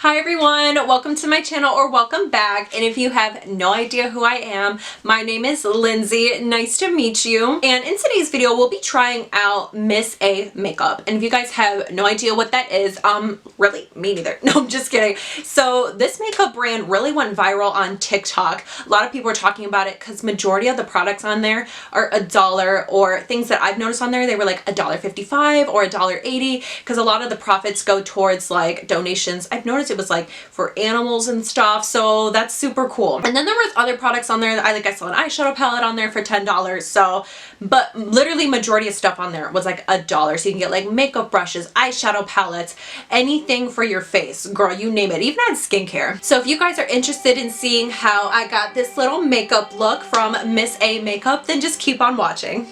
Hi everyone, welcome to my channel or welcome back. And if you have no idea who I am, my name is Lindsay. Nice to meet you. And in today's video, we'll be trying out Miss A makeup. And if you guys have no idea what that is, really, me neither. No, I'm just kidding. So this makeup brand really went viral on TikTok. A lot of people are talking about it because majority of the products on there are $1, or things that I've noticed on there, they were like $1.55 or $1.80 because a lot of the profits go towards like donations. I've noticed it was like for animals and stuff, so that's super cool. And then there was other products on there that I saw an eyeshadow palette on there for $10. So, but literally majority of stuff on there was like $1. So you can get like makeup brushes, eyeshadow palettes, anything for your face, girl, you name it, even on skincare. So if you guys are interested in seeing how I got this little makeup look from Miss A Makeup, then just keep on watching.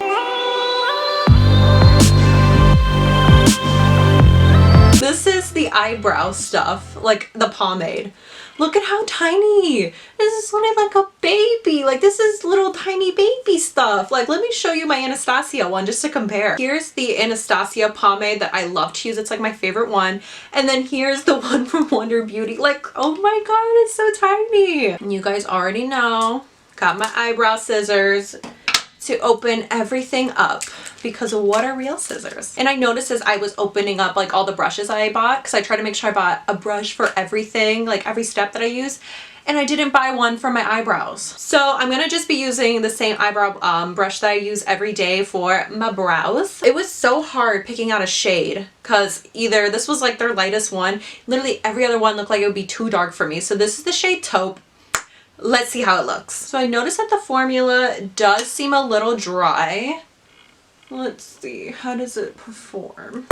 This is the eyebrow stuff, like the pomade. Look at how tiny. This is literally like a baby. Like this is little tiny baby stuff. Like let me show you my Anastasia one just to compare. Here's the Anastasia pomade that I love to use. It's like my favorite one. And then here's the one from Wonder Beauty. Like, oh my God, it's so tiny. And you guys already know, got my eyebrow scissors to open everything up because what are real scissors? And I noticed as I was opening up like all the brushes I bought, because I try to make sure I bought a brush for everything, like every step that I use, and I didn't buy one for my eyebrows. So I'm gonna just be using the same eyebrow brush that I use every day for my brows. It was so hard picking out a shade because either this was like their lightest one, literally every other one looked like it would be too dark for me. So this is the shade Taupe. Let's see how it looks. So I noticed that the formula does seem a little dry. Let's see, how does it perform?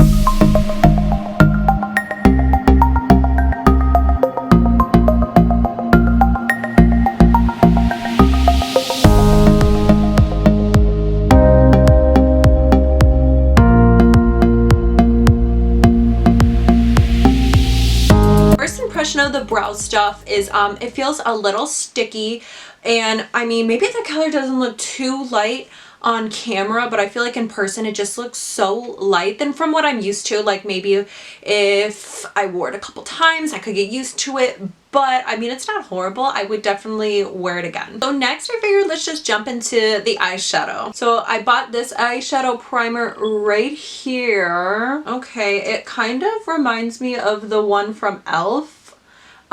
Of the brow stuff is it feels a little sticky, and I mean maybe the color doesn't look too light on camera, but I feel like in person it just looks so light than from what I'm used to. Like maybe if I wore it a couple times I could get used to it, but I mean it's not horrible. I would definitely wear it again. So next I figured let's just jump into the eyeshadow. So I bought this eyeshadow primer right here. Okay, it kind of reminds me of the one from e.l.f.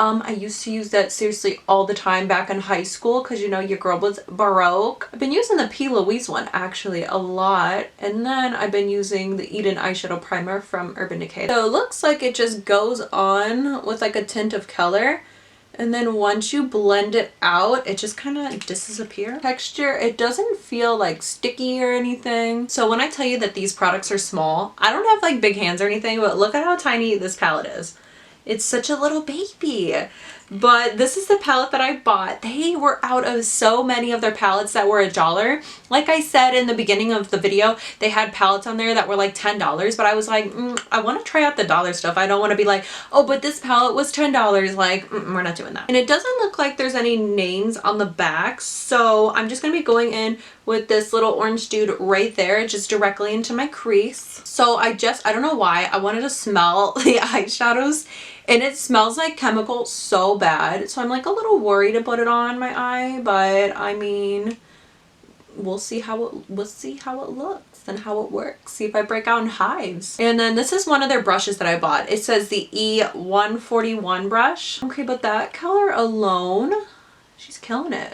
I used to use that seriously all the time back in high school because, you know, your girl was Baroque. I've been using the P. Louise one actually a lot. And then I've been using the Eden eyeshadow primer from Urban Decay. So it looks like it just goes on with like a tint of color. And then once you blend it out, it just kind of disappears. Texture, it doesn't feel like sticky or anything. So when I tell you that these products are small, I don't have like big hands or anything, but look at how tiny this palette is. It's such a little baby. But this is the palette that I bought. They were out of so many of their palettes that were $1. Like I said in the beginning of the video, they had palettes on there that were like $10, but I was like, I want to try out the dollar stuff. I don't want to be like, oh, but this palette was $10. Like, we're not doing that. And it doesn't look like there's any names on the back, so I'm just going to be going in with this little orange dude right there, just directly into my crease. So I don't know why, I wanted to smell the eyeshadows, and it smells like chemical so bad. So I'm like a little worried to put it on my eye, but I mean, we'll see how it looks and how it works. See if I break out in hives. And then this is one of their brushes that I bought. It says the E141 brush. Okay, but that color alone, she's killing it.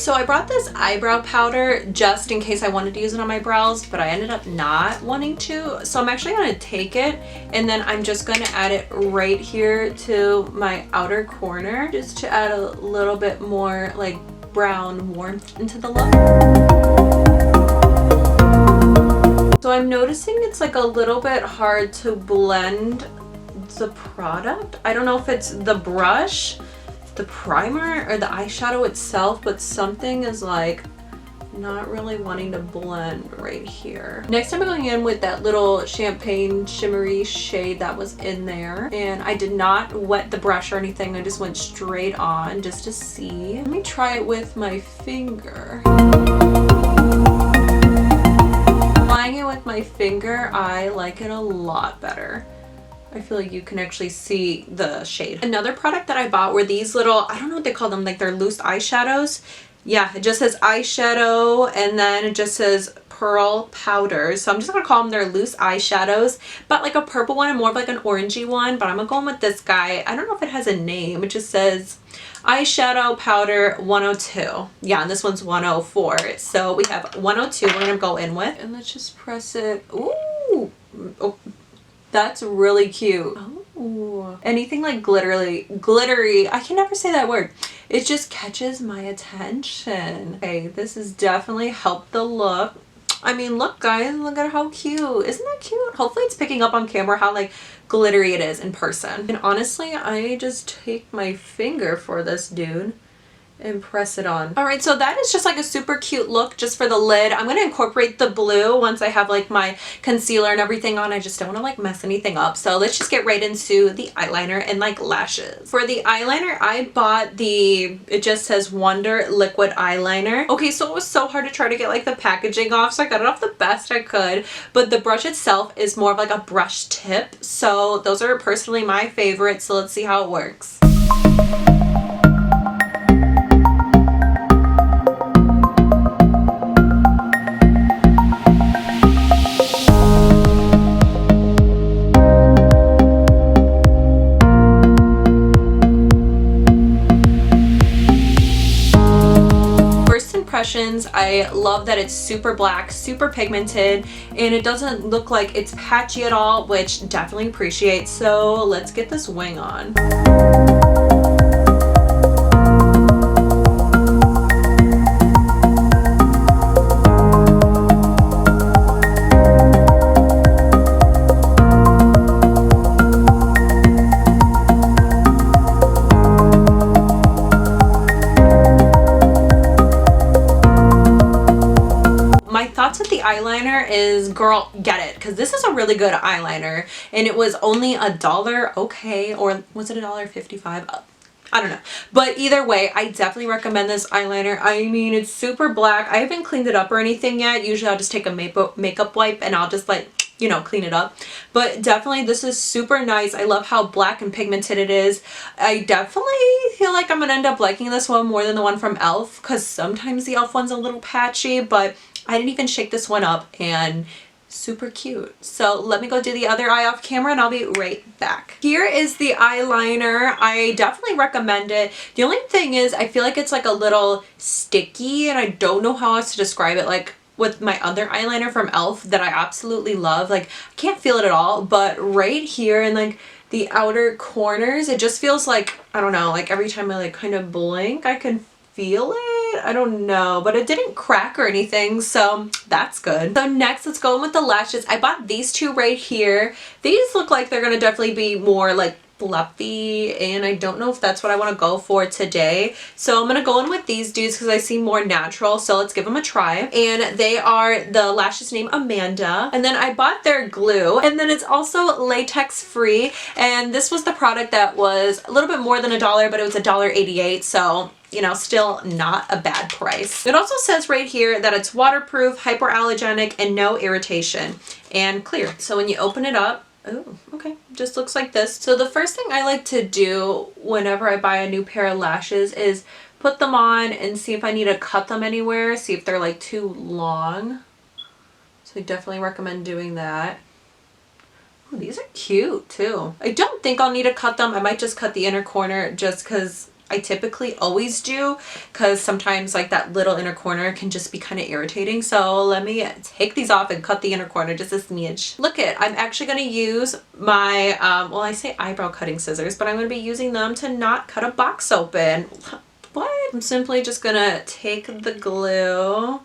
So I brought this eyebrow powder just in case I wanted to use it on my brows, but I ended up not wanting to. So I'm actually going to take it and then I'm just going to add it right here to my outer corner just to add a little bit more like brown warmth into the look. So I'm noticing it's like a little bit hard to blend the product. I don't know if it's the brush, the primer, or the eyeshadow itself, but something is like not really wanting to blend right here. Next I'm going in with that little champagne shimmery shade that was in there, and I did not wet the brush or anything. I just went straight on just to see. Let me try it with my finger. Applying it with my finger, I like it a lot better. I feel like you can actually see the shade. Another product that I bought were these little, I don't know what they call them, like they're loose eyeshadows. Yeah, it just says eyeshadow and then it just says pearl powder. So I'm just gonna call them their loose eyeshadows, but like a purple one and more of like an orangey one, but I'm gonna go in with this guy. I don't know if it has a name. It just says eyeshadow powder 102. Yeah, and this one's 104. So we have 102 we're gonna go in with, and let's just press it. Ooh, oh, that's really cute. Oh, anything like glittery, I can never say that word. It just catches my attention. Okay, this has definitely helped the look. I mean, look guys, look at how cute. Isn't that cute? Hopefully it's picking up on camera how like glittery it is in person. And honestly, I just take my finger for this dude and press it on. All right, so that is just like a super cute look just for the lid. I'm gonna incorporate the blue once I have like my concealer and everything on. I just don't wanna like mess anything up. So let's just get right into the eyeliner and like lashes. For the eyeliner, I bought it just says Wonder Liquid Eyeliner. Okay, so it was so hard to try to get like the packaging off, so I got it off the best I could, but the brush itself is more of like a brush tip. So those are personally my favorites, so let's see how it works. I love that it's super black, super pigmented, and it doesn't look like it's patchy at all, which definitely appreciate. So let's get this wing on. Eyeliner is, girl, get it, because this is a really good eyeliner and it was only $1. Okay, or was it $1.55? I don't know, but either way, I definitely recommend this eyeliner. I mean, it's super black. I haven't cleaned it up or anything yet. Usually I'll just take a makeup wipe and I'll just like, you know, clean it up, but definitely this is super nice. I love how black and pigmented it is. I definitely feel like I'm gonna end up liking this one more than the one from e.l.f. because sometimes the e.l.f. one's a little patchy, but I didn't even shake this one up and super cute. So let me go do the other eye off camera and I'll be right back. Here is the eyeliner. I definitely recommend it. The only thing is I feel like it's like a little sticky and I don't know how else to describe it. Like with my other eyeliner from e.l.f. that I absolutely love, like I can't feel it at all, but right here and like the outer corners, it just feels like, I don't know, like every time I like kind of blink, I can feel it. I don't know, but it didn't crack or anything, so that's good. So next, let's go in with the lashes. I bought these two right here. These look like they're gonna definitely be more like fluffy, and I don't know if that's what I want to go for today. So I'm gonna go in with these dudes because I seem more natural, so let's give them a try. And they are the lashes named Amanda, and then I bought their glue, and then it's also latex free, and this was the product that was a little bit more than $1, but it was $1.88, so you know, still not a bad price. It also says right here that it's waterproof, hypoallergenic, and no irritation, and clear. So when you open it up, oh, okay, just looks like this. So the first thing I like to do whenever I buy a new pair of lashes is put them on and see if I need to cut them anywhere, see if they're like too long. So I definitely recommend doing that. Ooh, these are cute too. I don't think I'll need to cut them. I might just cut the inner corner just because I typically always do, because sometimes like that little inner corner can just be kind of irritating. So let me take these off and cut the inner corner just a smidge. Look it, I'm actually going to use my, well, I say eyebrow cutting scissors, but I'm going to be using them to not cut a box open. What? I'm simply just going to take the glue,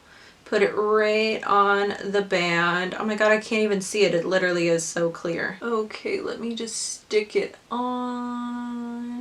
put it right on the band. Oh my god, I can't even see it. It literally is so clear. Okay, let me just stick it on.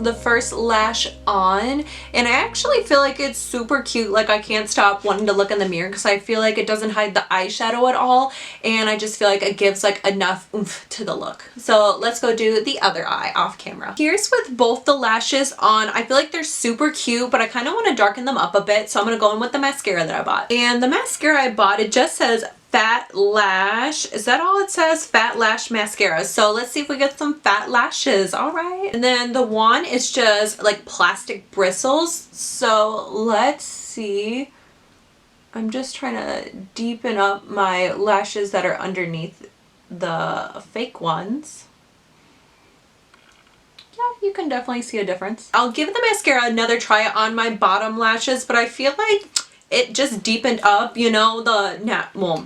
the first lash on, and I actually feel like it's super cute. Like, I can't stop wanting to look in the mirror because I feel like it doesn't hide the eyeshadow at all, and I just feel like it gives like enough oomph to the look. So let's go do the other eye off camera. Here's with both the lashes on. I feel like they're super cute, but I kind of want to darken them up a bit, so I'm going to go in with the mascara that I bought. And the mascara I bought, it just says Fat Lash. Is that all it says? Fat Lash Mascara. So let's see if we get some fat lashes. All right. And then the wand is just like plastic bristles. So let's see. I'm just trying to deepen up my lashes that are underneath the fake ones. Yeah, you can definitely see a difference. I'll give the mascara another try on my bottom lashes, but I feel like it just deepened up, you know,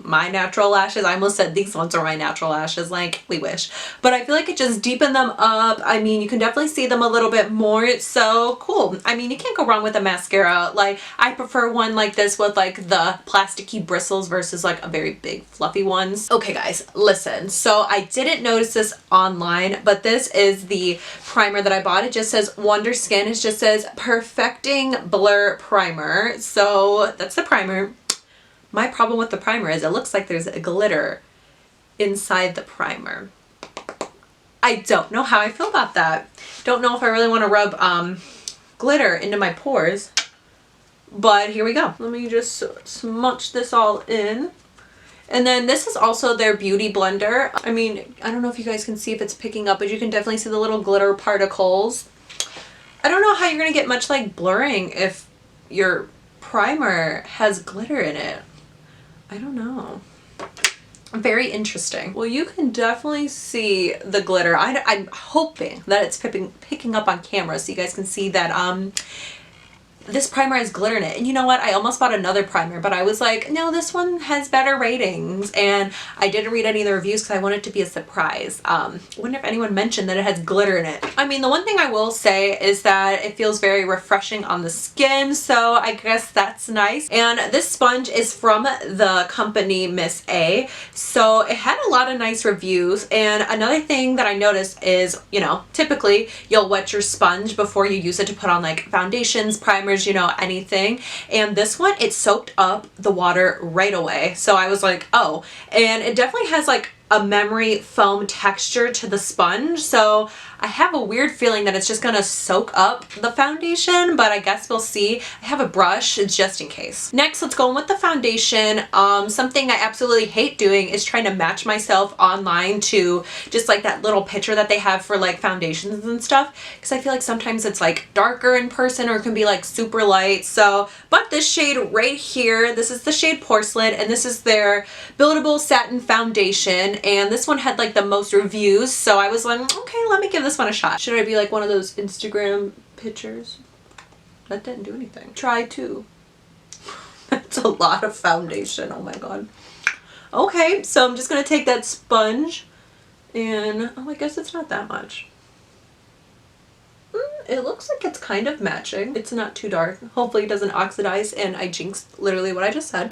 my natural lashes. I almost said these ones are my natural lashes, like, we wish. But I feel like it just deepened them up. I mean, you can definitely see them a little bit more. It's so cool. I mean, you can't go wrong with a mascara. Like, I prefer one like this with like the plasticky bristles versus like a very big fluffy ones. Okay guys, listen. So I didn't notice this online, but this is the primer that I bought. It just says Wonder Skin. It just says Perfecting Blur Primer. So that's the primer. My problem with the primer is it looks like there's a glitter inside the primer. I don't know how I feel about that. Don't know if I really want to rub glitter into my pores, but here we go. Let me just smudge this all in. And then this is also their beauty blender. I mean, I don't know if you guys can see if it's picking up, but you can definitely see the little glitter particles. I don't know how you're gonna get much like blurring if your primer has glitter in it. I don't know. Very interesting. Well, you can definitely see the glitter. I'm hoping that it's picking up on camera so you guys can see that this primer has glitter in it. And you know what? I almost bought another primer, but I was like, no, this one has better ratings. And I didn't read any of the reviews because I wanted it to be a surprise. Wonder if anyone mentioned that it has glitter in it. I mean, the one thing I will say is that it feels very refreshing on the skin, so I guess that's nice. And this sponge is from the company Miss A, so it had a lot of nice reviews. And another thing that I noticed is, you know, typically you'll wet your sponge before you use it to put on like foundations, primers, you know, anything. And this one, it soaked up the water right away. So I was like, oh, and it definitely has like a memory foam texture to the sponge. So I have a weird feeling that it's just gonna soak up the foundation, but I guess we'll see. I have a brush just in case. Next, let's go in with the foundation. Something I absolutely hate doing is trying to match myself online to just like that little picture that they have for like foundations and stuff, because I feel like sometimes it's like darker in person or it can be like super light. So, but this shade right here, this is the shade Porcelain, and this is their buildable satin foundation, and this one had like the most reviews, so I was like, okay, let me give this one a shot. Should I be like one of those Instagram pictures? That didn't do anything. Try to. That's a lot of foundation. Oh my god. Okay, so I'm just gonna take that sponge and, oh, I guess it's not that much. It looks like it's kind of matching. It's not too dark. Hopefully it doesn't oxidize and I jinxed literally what I just said.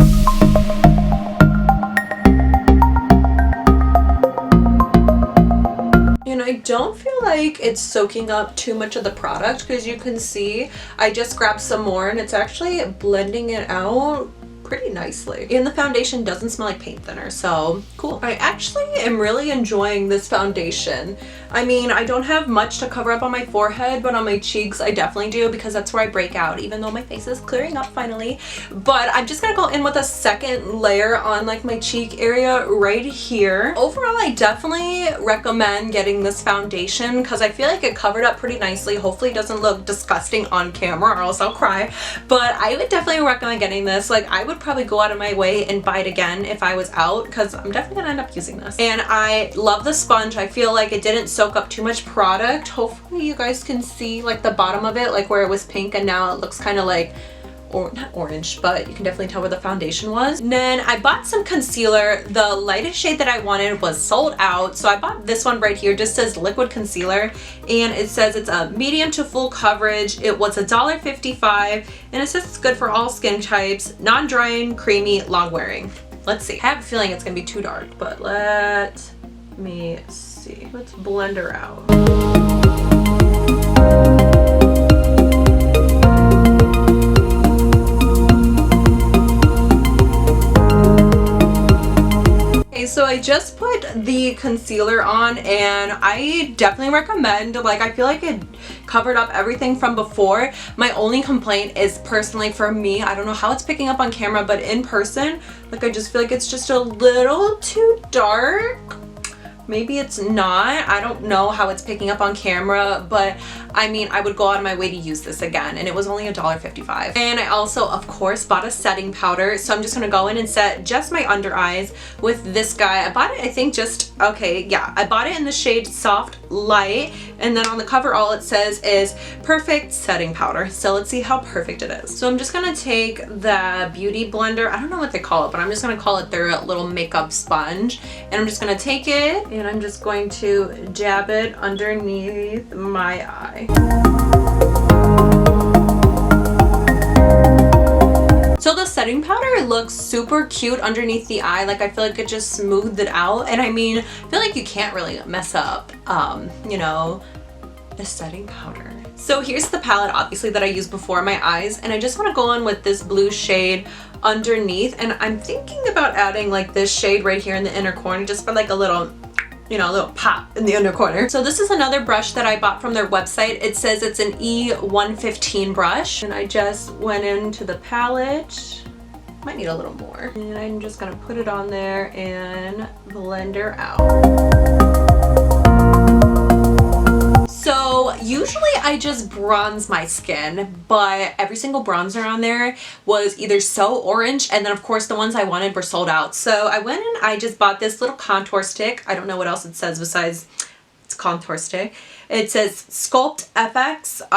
And I don't feel like it's soaking up too much of the product, because you can see I just grabbed some more and it's actually blending it out pretty nicely. And the foundation doesn't smell like paint thinner, so cool. I actually am really enjoying this foundation. I mean, I don't have much to cover up on my forehead, but on my cheeks I definitely do, because that's where I break out, even though my face is clearing up finally. But I'm just gonna go in with a second layer on like my cheek area right here. Overall, I definitely recommend getting this foundation because I feel like it covered up pretty nicely. Hopefully it doesn't look disgusting on camera or else I'll cry. But I would definitely recommend getting this. Like, I would probably go out of my way and buy it again if I was out, because I'm definitely gonna end up using this. And I love the sponge. I feel like it didn't soak up too much product. Hopefully you guys can see like the bottom of it, like where it was pink and now it looks kind of like, or not orange, but you can definitely tell where the foundation was. And then I bought some concealer. The lightest shade that I wanted was sold out, so I bought this one right here. Just says liquid concealer, and it says it's a medium to full coverage. It was $1.55, and it says it's good for all skin types, non-drying, creamy, long wearing. Let's see. I have a feeling it's gonna be too dark, but let me see. Let's blend her out. I just put the concealer on and I definitely recommend, like, I feel like it covered up everything from before. My only complaint is personally for me, I don't know how it's picking up on camera, but in person, like, I just feel like it's just a little too dark. Maybe it's not. I don't know how it's picking up on camera, but I mean, I would go out of my way to use this again, and it was only $1.55. And I also, of course, bought a setting powder, so I'm just gonna go in and set just my under eyes with this guy. I bought it, I think just, okay, yeah, I bought it in the shade Soft Light, and then on the cover all it says is perfect setting powder. So let's see how perfect it is. So I'm just gonna take the Beauty Blender, I don't know what they call it, but I'm just gonna call it their little makeup sponge, and I'm just gonna take it and I'm just going to dab it underneath my eye. So the setting powder looks super cute underneath the eye. Like, I feel like it just smoothed it out. And I mean, I feel like you can't really mess up, you know, the setting powder. So here's the palette, obviously, that I used before my eyes. And I just want to go on with this blue shade underneath. And I'm thinking about adding like this shade right here in the inner corner just for like a little, you know, a little pop in the under corner. So this is another brush that I bought from their website. It says it's an E115 brush. And I just went into the palette. Might need a little more. And I'm just gonna put it on there and blend her out. So usually I just bronze my skin, but every single bronzer on there was either so orange, and then of course the ones I wanted were sold out. So I went and I just bought this little contour stick. I don't know what else it says besides it's contour stick. It says Sculpt FX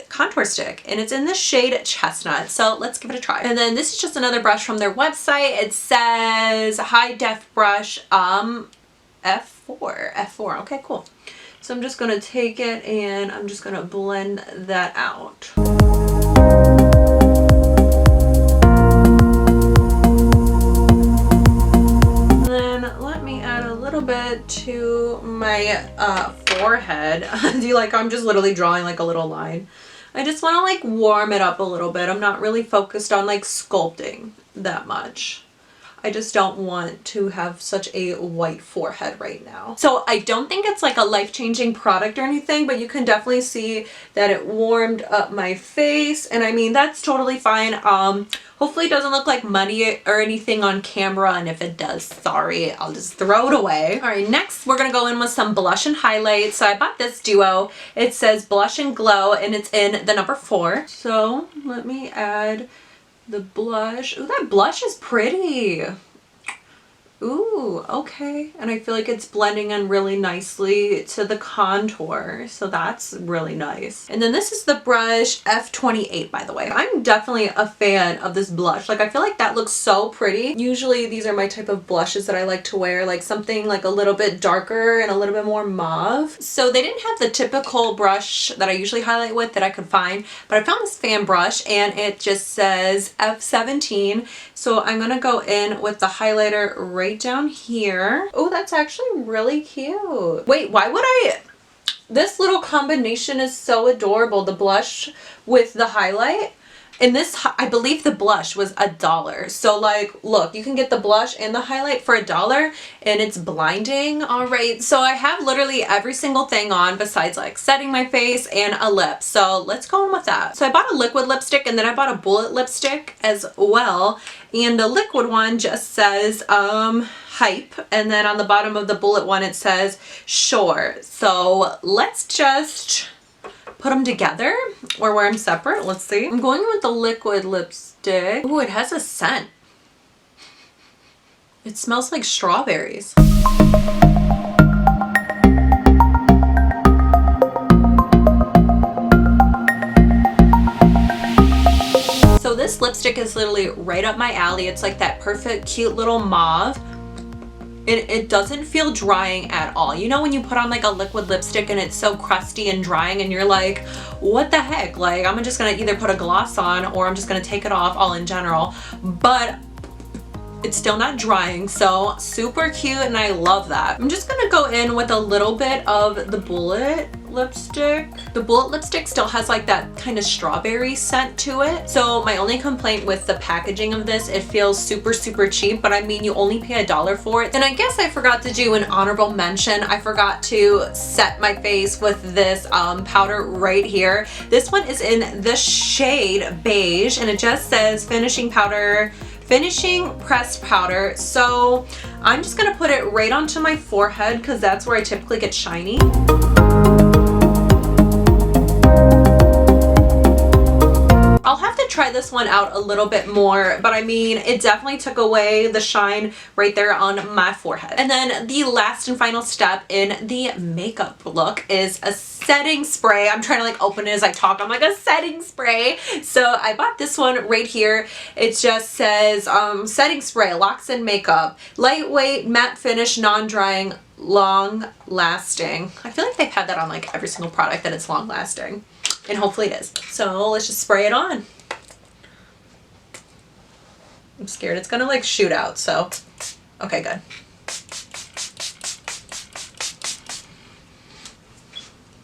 contour stick, and it's in the shade Chestnut. So let's give it a try. And then this is just another brush from their website. It says High Def Brush F4. Okay, cool. So I'm just gonna take it and I'm just gonna blend that out. And then let me add a little bit to my forehead. Do you like, I'm just literally drawing like a little line. I just wanna like warm it up a little bit. I'm not really focused on like sculpting that much. I just don't want to have such a white forehead right now. So I don't think it's like a life-changing product or anything, but you can definitely see that it warmed up my face. And I mean, that's totally fine. Hopefully it doesn't look like muddy or anything on camera. And if it does, sorry, I'll just throw it away. All right, next we're gonna go in with some blush and highlight. So I bought this duo. It says Blush and Glow, and it's in the number 4. So let me add the blush. Ooh, that blush is pretty. Ooh, okay. And I feel like it's blending in really nicely to the contour. So that's really nice. And then this is the brush F28, by the way. I'm definitely a fan of this blush. Like, I feel like that looks so pretty. Usually these are my type of blushes that I like to wear, like something like a little bit darker and a little bit more mauve. So they didn't have the typical brush that I usually highlight with that I could find, but I found this fan brush and it just says F17. So I'm gonna go in with the highlighter right down here. Oh, that's actually really cute. Wait, why would I? This little combination is so adorable. The blush with the highlight. And this, I believe the blush was $1. So like, look, you can get the blush and the highlight for $1 and it's blinding. All right, so I have literally every single thing on besides like setting my face and a lip. So let's go in with that. So I bought a liquid lipstick and then I bought a bullet lipstick as well. And the liquid one just says Hype, and then on the bottom of the bullet one it says Sure. So let's just put them together or wear them separate. Let's see. I'm going with the liquid lipstick. Ooh, it has a scent. It smells like strawberries. So this lipstick is literally right up my alley. It's like that perfect cute little mauve. It doesn't feel drying at all. You know when you put on like a liquid lipstick and it's so crusty and drying and you're like, what the heck? Like, I'm just gonna either put a gloss on or I'm just gonna take it off all in general. But it's still not drying, so super cute and I love that. I'm just gonna go in with a little bit of the bullet lipstick. The Bullet lipstick still has like that kind of strawberry scent to it. So my only complaint with the packaging of this, it feels super, super cheap, but I mean, you only pay $1 for it. And I guess I forgot to do an honorable mention. I forgot to set my face with this powder right here. This one is in the shade beige, and it just says finishing powder, finishing pressed powder. So I'm just gonna put it right onto my forehead because that's where I typically get shiny. I'll have to try this one out a little bit more, but I mean, it definitely took away the shine right there on my forehead. And then the last and final step in the makeup look is a setting spray. I'm trying to like open it as I talk. I'm like, a setting spray. So I bought this one right here. It just says setting spray, locks in makeup, lightweight, matte finish, non-drying, long lasting. I feel like they've had that on like every single product, that it's long lasting. And hopefully it is. So let's just spray it on. I'm scared it's gonna like shoot out, so okay, good.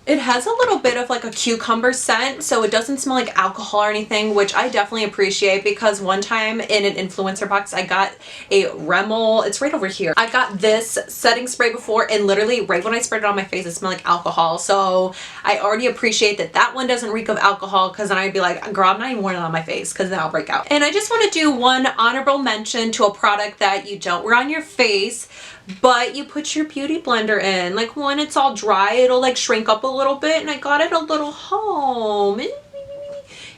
It has a little bit of like a cucumber scent, so it doesn't smell like alcohol or anything, which I definitely appreciate, because one time in an influencer box I got a Rimmel, it's right over here. I got this setting spray before, and literally right when I sprayed it on my face it smelled like alcohol, so I already appreciate that that one doesn't reek of alcohol, because then I'd be like, girl, I'm not even wearing it on my face because then I'll break out. And I just want to do one honorable mention to a product that you don't wear on your face, but you put your beauty blender in. Like when it's all dry, it'll like shrink up a little bit, and I got it a little home.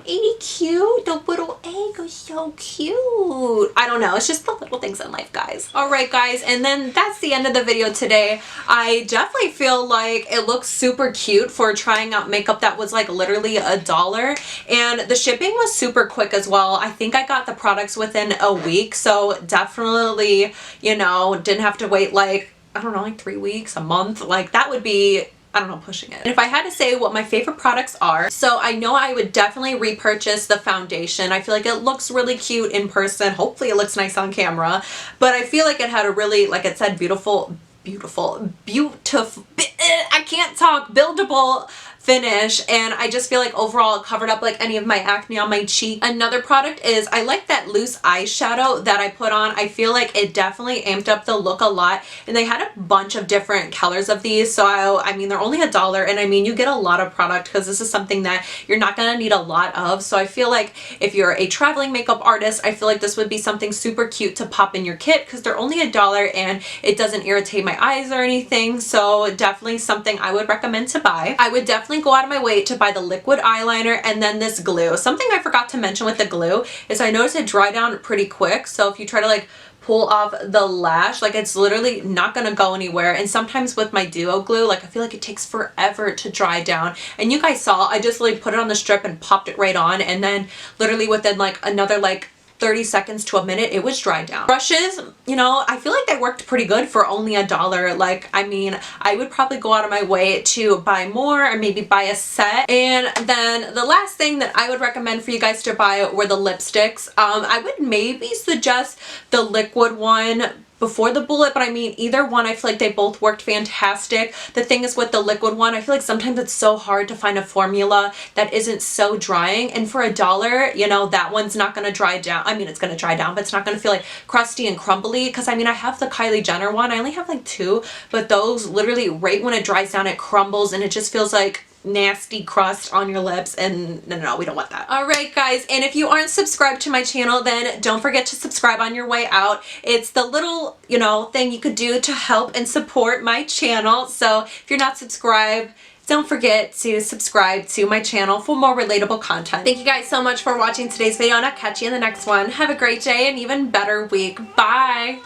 Ain't he cute? The little egg is so cute. I don't know. It's just the little things in life, guys. All right, guys. And then that's the end of the video today. I definitely feel like it looks super cute for trying out makeup that was like literally $1. And the shipping was super quick as well. I think I got the products within a week. So definitely, you know, didn't have to wait like, I don't know, like 3 weeks, a month. Like that would be, I don't know, pushing it. And if I had to say what my favorite products are, so I know I would definitely repurchase the foundation. I feel like it looks really cute in person. Hopefully it looks nice on camera, but I feel like it had a really, like it said, beautiful, I can't talk, buildable finish, and I just feel like overall it covered up like any of my acne on my cheek. Another product is, I like that loose eyeshadow that I put on. I feel like it definitely amped up the look a lot, and they had a bunch of different colors of these, so I mean they're only $1, and I mean you get a lot of product because this is something that you're not gonna need a lot of. So I feel like if you're a traveling makeup artist, I feel like this would be something super cute to pop in your kit because they're only $1 and it doesn't irritate my eyes or anything. So definitely something I would recommend to buy. I would definitely go out of my way to buy the liquid eyeliner and then this glue. Something I forgot to mention with the glue is I noticed it dried down pretty quick, so if you try to like pull off the lash, like it's literally not gonna go anywhere. And sometimes with my duo glue, like I feel like it takes forever to dry down, and you guys saw I just like put it on the strip and popped it right on, and then literally within like another like 30 seconds to a minute it was dried down. Brushes, you know, I feel like they worked pretty good for only $1. Like, I mean, I would probably go out of my way to buy more or maybe buy a set. And then the last thing that I would recommend for you guys to buy were the lipsticks. I would maybe suggest the liquid one before the Bullet, but I mean either one, I feel like they both worked fantastic. The thing is with the liquid one, I feel like sometimes it's so hard to find a formula that isn't so drying, and for $1, you know, that one's not going to dry down. I mean, it's going to dry down, but it's not going to feel like crusty and crumbly, because I mean I have the Kylie Jenner one. I only have like 2, but those literally right when it dries down it crumbles and it just feels like nasty crust on your lips, and no, we don't want that. All right, guys, and if you aren't subscribed to my channel, then don't forget to subscribe on your way out. It's the little, you know, thing you could do to help and support my channel. So if you're not subscribed, don't forget to subscribe to my channel for more relatable content. Thank you guys so much for watching today's video, and I'll catch you in the next one. Have a great day and even better week. Bye.